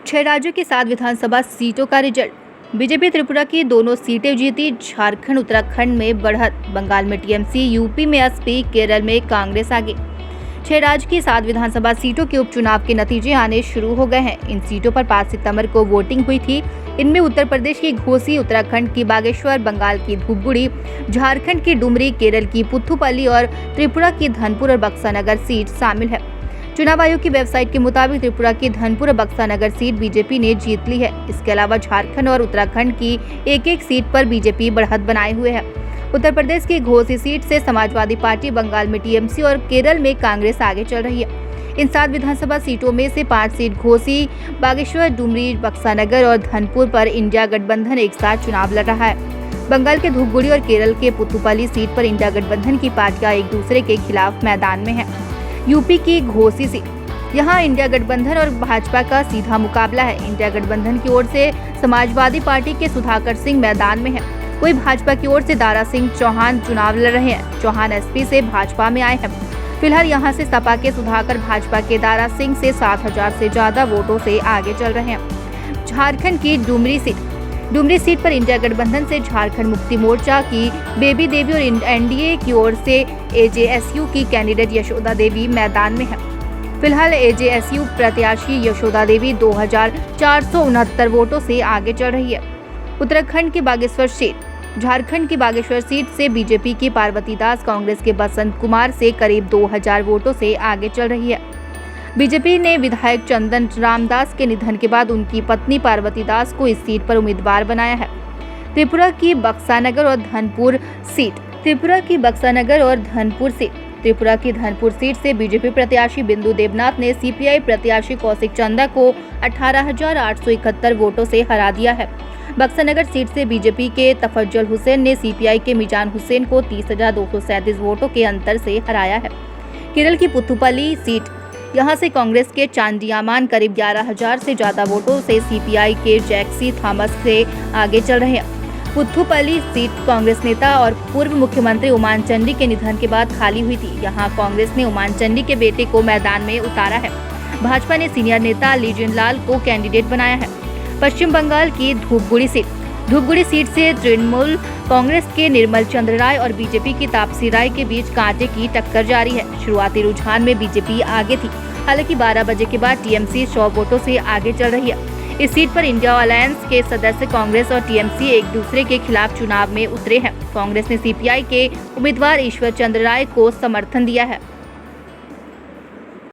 6 राज्यों की 7 विधानसभा सीटों का रिजल्ट। बीजेपी त्रिपुरा की दोनों सीटें जीती। झारखंड उत्तराखंड में बढ़त, बंगाल में टीएमसी, यूपी में एसपी, केरल में कांग्रेस आगे। 6 राज्य की 7 विधानसभा सीटों के उपचुनाव के नतीजे आने शुरू हो गए हैं। इन सीटों पर 5 सितंबर को वोटिंग हुई थी। इनमें उत्तर प्रदेश की घोसी, उत्तराखंड की बागेश्वर, बंगाल की धूपगुड़ी, झारखंड की डुमरी, केरल की पुथुपल्ली और त्रिपुरा की धनपुर और बक्सानगर सीट शामिल है। चुनाव आयोग की वेबसाइट के मुताबिक त्रिपुरा की धनपुर और बक्सानगर सीट बीजेपी ने जीत ली है। इसके अलावा झारखंड और उत्तराखंड की एक सीट पर बीजेपी बढ़त बनाए हुए है। उत्तर प्रदेश की घोसी सीट से समाजवादी पार्टी, बंगाल में टीएमसी और केरल में कांग्रेस आगे चल रही है। इन 7 विधानसभा सीटों में से 5 सीट घोसी, बागेश्वर, डुमरी, बक्सानगर और धनपुर पर इंडिया गठबंधन एक साथ चुनाव लड़ रहा है। बंगाल के धूपगुड़ी और केरल के पुथुपल्ली सीट पर इंडिया गठबंधन की पार्टियां एक दूसरे के खिलाफ मैदान में है। यूपी की घोसी सीट, यहाँ इंडिया गठबंधन और भाजपा का सीधा मुकाबला है। इंडिया गठबंधन की ओर से समाजवादी पार्टी के सुधाकर सिंह मैदान में है, वहीं भाजपा की ओर से दारा सिंह चौहान चुनाव लड़ रहे हैं। चौहान एसपी से भाजपा में आए हैं। फिलहाल यहाँ से सपा के सुधाकर भाजपा के दारा सिंह से 7,000 से ज्यादा वोटों से आगे चल रहे हैं। झारखंड की डुमरी सीट पर इंडिया गठबंधन से झारखंड मुक्ति मोर्चा की बेबी देवी और एनडीए की ओर से एजेएसयू की कैंडिडेट यशोदा देवी मैदान में है। फिलहाल एजेएसयू प्रत्याशी यशोदा देवी 2,469 वोटों से आगे चल रही है। उत्तराखंड की बागेश्वर सीट, झारखंड की बागेश्वर सीट से बीजेपी की पार्वती दास कांग्रेस के बसंत कुमार से करीब 2,000 वोटों से आगे चल रही है। बीजेपी ने विधायक चंदन रामदास के निधन के बाद उनकी पत्नी पार्वती दास को इस सीट पर उम्मीदवार बनाया है। त्रिपुरा की बक्सानगर और धनपुर सीट से बीजेपी प्रत्याशी बिंदु देवनाथ ने सीपीआई प्रत्याशी कौशिक चंदा को 18,871 वोटों से हरा दिया है। बक्सानगर सीट से बीजेपी के तफज्जल हुसैन ने सीपीआई के मिजान हुसैन को 30,237 वोटों के अंतर से हराया है। केरल की पुथुपल्ली सीट, यहां से कांग्रेस के चांदियामान करीब 11,000 से ज्यादा वोटों से सीपीआई के जैक्सी थॉमस से आगे चल रहे हैं। पुथुपल्ली सीट कांग्रेस नेता और पूर्व मुख्यमंत्री उमान चंडी के निधन के बाद खाली हुई थी। यहां कांग्रेस ने उमान चंडी के बेटे को मैदान में उतारा है। भाजपा ने सीनियर नेता लीजन लाल को कैंडिडेट बनाया है। पश्चिम बंगाल की धूपगुड़ी सीट से तृणमूल कांग्रेस के निर्मल चंद्र राय और बीजेपी की तापसी राय के बीच कांटे की टक्कर जारी है। शुरुआती रुझान में बीजेपी आगे थी, हालांकि 12 बजे के बाद टीएमसी 100 वोटों से आगे चल रही है। इस सीट पर इंडिया अलायंस के सदस्य कांग्रेस और टीएमसी एक दूसरे के खिलाफ चुनाव में उतरे हैं। कांग्रेस ने सीपीआई के उम्मीदवार ईश्वर चंद्र राय को समर्थन दिया है।